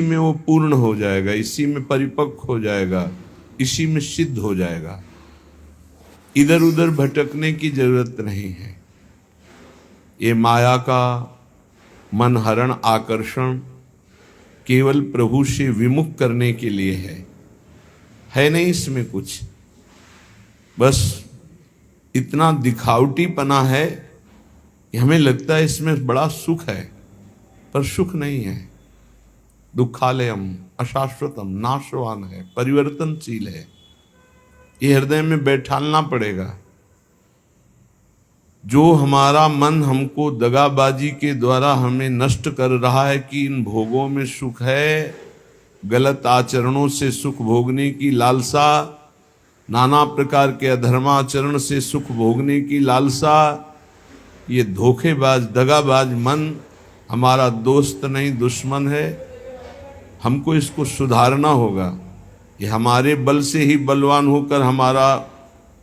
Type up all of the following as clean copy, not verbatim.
में वो पूर्ण हो जाएगा, इसी में परिपक्व हो जाएगा, इसी में सिद्ध हो जाएगा। इधर उधर भटकने की जरूरत नहीं है। ये माया का मन हरण आकर्षण केवल प्रभु से विमुख करने के लिए है नहीं इसमें कुछ। बस इतना दिखावटीपना है कि हमें लगता है इसमें बड़ा सुख है, पर सुख नहीं है। दुखालयम अशाश्वतम नाशवान है, परिवर्तनशील है। ये हृदय में बैठालना पड़ेगा। जो हमारा मन हमको दगाबाजी के द्वारा हमें नष्ट कर रहा है कि इन भोगों में सुख है, गलत आचरणों से सुख भोगने की लालसा, नाना प्रकार के अधर्माचरण से सुख भोगने की लालसा, ये धोखेबाज दगाबाज मन हमारा दोस्त नहीं दुश्मन है। हमको इसको सुधारना होगा। ये हमारे बल से ही बलवान होकर हमारा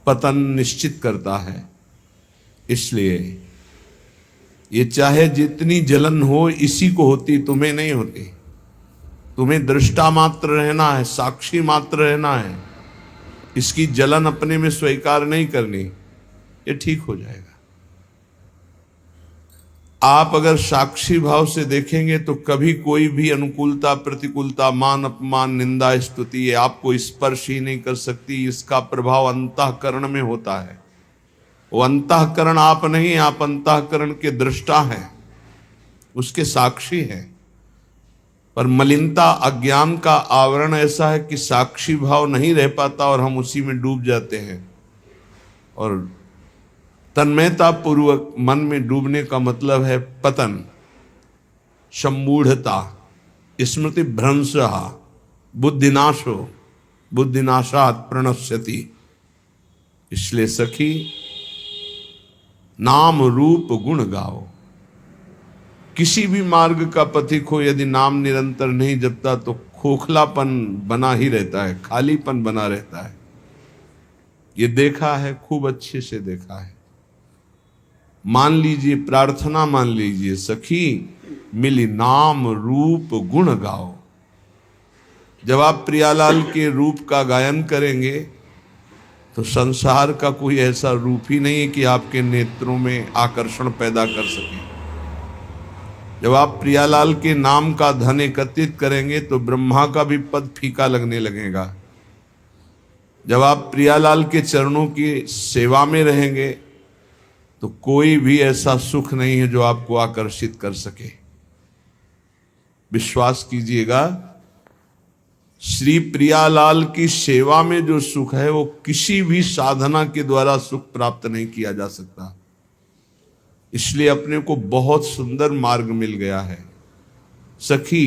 पतन निश्चित करता है। इसलिए ये चाहे जितनी जलन हो, इसी को होती, तुम्हें नहीं होती। तुम्हें दृष्टा मात्र रहना है, साक्षी मात्र रहना है। इसकी जलन अपने में स्वीकार नहीं करनी, ये ठीक हो जाएगा। आप अगर साक्षी भाव से देखेंगे तो कभी कोई भी अनुकूलता प्रतिकूलता मान अपमान निंदा स्तुति ये आपको स्पर्श ही नहीं कर सकती। इसका प्रभाव अंतःकरण में होता है। वो अंतःकरण आप नहीं, आप अंतःकरण के दृष्टा हैं, उसके साक्षी हैं। पर मलिनता अज्ञान का आवरण ऐसा है कि साक्षी भाव नहीं रह पाता और हम उसी में डूब जाते हैं। और तन्मयता पूर्वक मन में डूबने का मतलब है पतन, सम्मूढ़ता, स्मृति भ्रंशः, बुद्धिनाशो, बुद्धिनाशात् प्रणश्यति। इसलिए सखी नाम रूप गुण गाओ। किसी भी मार्ग का पथिक हो, यदि नाम निरंतर नहीं जपता तो खोखलापन बना ही रहता है, खालीपन बना रहता है। ये देखा है, खूब अच्छे से देखा है। मान लीजिए, प्रार्थना मान लीजिए, सखी मिली नाम रूप गुण गाओ। जब आप प्रियालाल के रूप का गायन करेंगे तो संसार का कोई ऐसा रूप ही नहीं है कि आपके नेत्रों में आकर्षण पैदा कर सके। जब आप प्रियालाल के नाम का धन एकत्रित करेंगे तो ब्रह्मा का भी पद फीका लगने लगेगा। जब आप प्रियालाल के चरणों की सेवा में रहेंगे तो कोई भी ऐसा सुख नहीं है जो आपको आकर्षित कर सके। विश्वास कीजिएगा, श्री प्रियालाल की सेवा में जो सुख है वो किसी भी साधना के द्वारा सुख प्राप्त नहीं किया जा सकता। इसलिए अपने को बहुत सुंदर मार्ग मिल गया है। सखी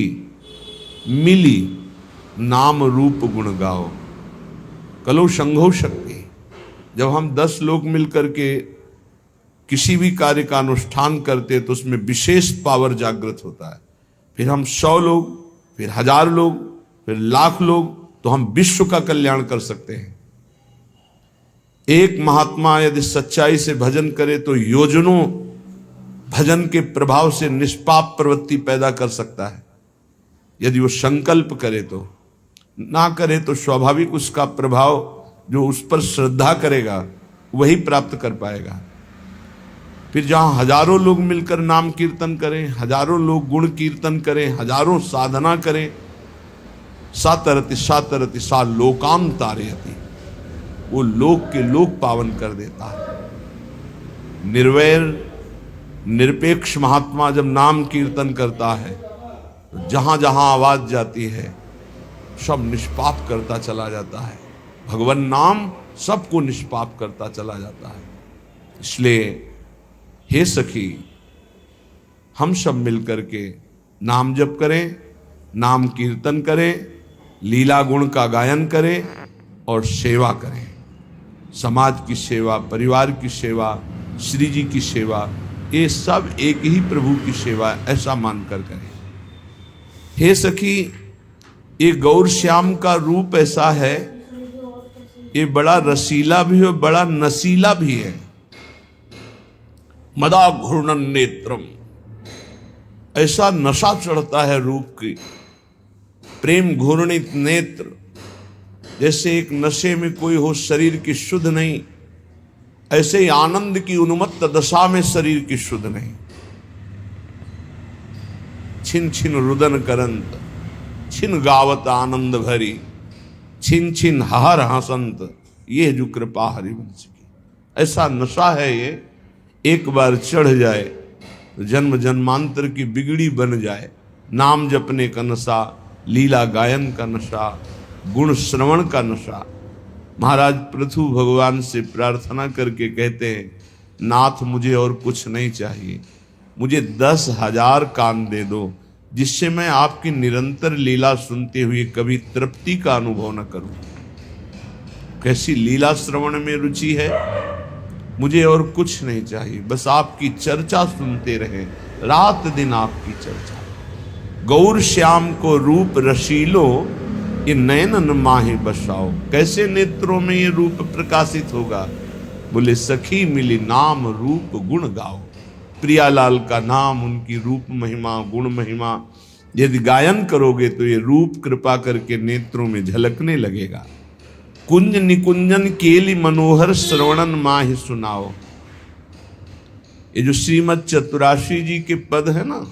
मिली नाम रूप गुण गाओ, कलो संघो शक्ति। जब हम 10 लोग मिलकर के किसी भी कार्य का अनुष्ठान करते तो उसमें विशेष पावर जागृत होता है। फिर हम 100 लोग, फिर 1000 लोग, फिर लाख लोग, तो हम विश्व का कल्याण कर सकते हैं। एक महात्मा यदि सच्चाई से भजन करे तो योजनों भजन के प्रभाव से निष्पाप प्रवृत्ति पैदा कर सकता है। यदि वो संकल्प करे तो, ना करे तो स्वाभाविक उसका प्रभाव जो उस पर श्रद्धा करेगा वही प्राप्त कर पाएगा। फिर जहां हजारों लोग मिलकर नाम कीर्तन करें, हजारों लोग गुण कीर्तन करें, हजारों साधना करें, सातरति सातरति सा लोकाम तारयति, वो लोक के लोक पावन कर देता है। निर्वैर निरपेक्ष महात्मा जब नाम कीर्तन करता है तो जहां जहां आवाज जाती है सब निष्पाप करता चला जाता है। भगवान नाम सबको निष्पाप करता चला जाता है। इसलिए हे सखी, हम सब मिलकर के नाम जप करें, नाम कीर्तन करें, लीला गुण का गायन करें और सेवा करें। समाज की सेवा, परिवार की सेवा, श्री जी की सेवा, ये सब एक ही प्रभु की सेवा, ऐसा मानकर करें। हे सखी, ये गौर श्याम का रूप ऐसा है, ये बड़ा रसीला भी है, बड़ा नसीला भी है। मदा घूर्णन नेत्रम, ऐसा नशा चढ़ता है रूप की प्रेम घूर्णित नेत्र, जैसे एक नशे में कोई हो, शरीर की शुद्ध नहीं, ऐसे ही आनंद की उन्मत्त दशा में शरीर की शुद्ध नहीं। छिन छिन रुदन करंत, छिन गावत आनंद भरी, छिन छिन हर हसंत, ये जो कृपा हरिवंश की। ऐसा नशा है ये, एक बार चढ़ जाए तो जन्म जन्मांतर की बिगड़ी बन जाए। नाम जपने का नशा, लीला गायन का नशा, गुण श्रवण का नशा। महाराज पृथु भगवान से प्रार्थना करके कहते हैं, नाथ मुझे और कुछ नहीं चाहिए, मुझे 10,000 कान दे दो, जिससे मैं आपकी निरंतर लीला सुनते हुए कभी तृप्ति का अनुभव न करूं। कैसी लीला श्रवण में रुचि है, मुझे और कुछ नहीं चाहिए, बस आपकी चर्चा सुनते रहे, रात दिन आपकी चर्चा। गौर श्याम को रूप रशीलो, ये नयनन माहे बसाओ। कैसे नेत्रों में ये रूप प्रकाशित होगा? बोले सखी मिली नाम रूप गुण गाओ। प्रियालाल का नाम, उनकी रूप महिमा, गुण महिमा यदि गायन करोगे तो ये रूप कृपा करके नेत्रों में झलकने लगेगा। कुंज निकुंजन केली मनोहर श्रवणन माहि सुनाओ। ये जो श्रीमद चतुराशी जी के पद है ना,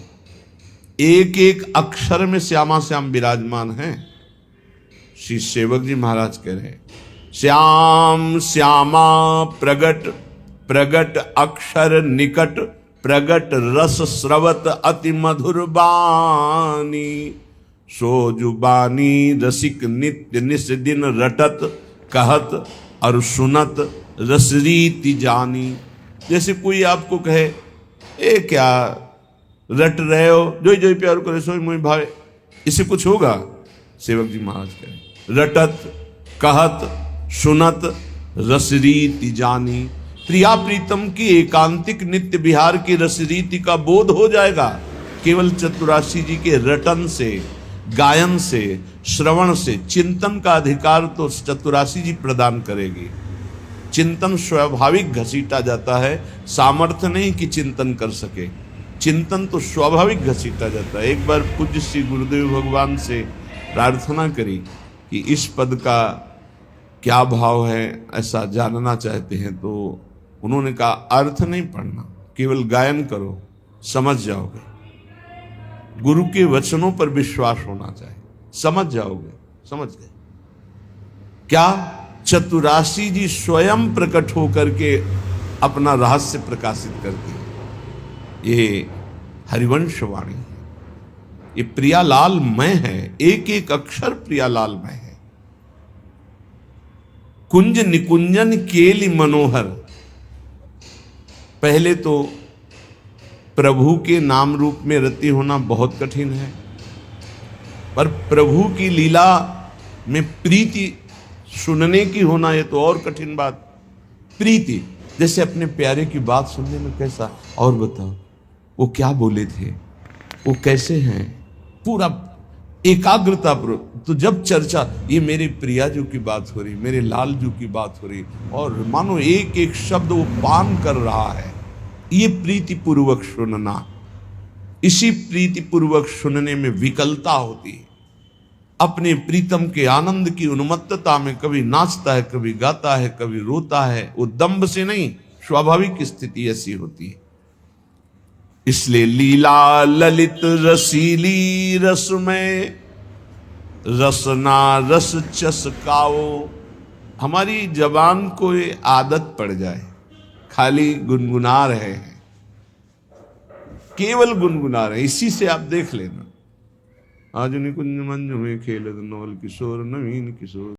एक एक अक्षर में श्यामा श्याम विराजमान है। श्री सेवक जी महाराज कह रहे हैं, श्याम श्यामा प्रगट, प्रगट अक्षर निकट, प्रगट रस स्रवत अति मधुर बानी। सो जुबानी रसिक नित्य निस दिन रटत, कहत और सुनत रसरीति जानी। जैसे कोई आपको कहे, ए क्या रट रहे हो, जो जो प्यार करे सो मोहि भावे, इससे कुछ होगा? सेवक जी महाराज कहे, रटत कहत सुनत रसरीति जानी। प्रिया प्रीतम की एकांतिक नित्य विहार की रसरीति का बोध हो जाएगा केवल चतुराशी जी के रटन से, गायन से, श्रवण से। चिंतन का अधिकार तो चतुराशी जी प्रदान करेगी। चिंतन स्वाभाविक घसीटा जाता है, सामर्थ्य नहीं कि चिंतन कर सके। चिंतन तो स्वाभाविक घसीटा जाता है। एक बार पूज्य श्री गुरुदेव भगवान से प्रार्थना करी कि इस पद का क्या भाव है, ऐसा जानना चाहते हैं। तो उन्होंने कहा, अर्थ नहीं पढ़ना, केवल गायन करो, समझ जाओगे। गुरु के वचनों पर विश्वास होना चाहिए, समझ जाओगे। समझ गए क्या? चतुराशी जी स्वयं प्रकट होकर के अपना रहस्य प्रकाशित करती है। ये हरिवंशवाणी है, ये प्रियालाल मय है, एक एक अक्षर प्रियालाल मय है। कुंज निकुंजन केली मनोहर। पहले तो प्रभु के नाम रूप में रति होना बहुत कठिन है, पर प्रभु की लीला में प्रीति सुनने की होना ये तो और कठिन बात। प्रीति, जैसे अपने प्यारे की बात सुनने में कैसा, और बताओ वो क्या बोले थे, वो कैसे हैं, पूरा एकाग्रता पर। तो जब चर्चा, ये मेरे प्रिया जो की बात हो रही, मेरे लाल जो की बात हो रही, और मानो एक एक शब्द वो पान कर रहा है, ये प्रीति पूर्वक सुनना। इसी प्रीति पूर्वक सुनने में विकलता होती है। अपने प्रीतम के आनंद की उन्मत्तता में कभी नाचता है, कभी गाता है, कभी रोता है। वो दंभ से नहीं, स्वाभाविक स्थिति ऐसी होती है। इसलिए लीला ललित रसीली रस में, रसना रस चसकाओ। हमारी जबान को ये आदत पड़ जाए, खाली गुनगुना रहे हैं, केवल गुनगुना रहे हैं। इसी से आप देख लेना, आज निकुंज मंज में खेलत नवल किशोर नवीन किशोर।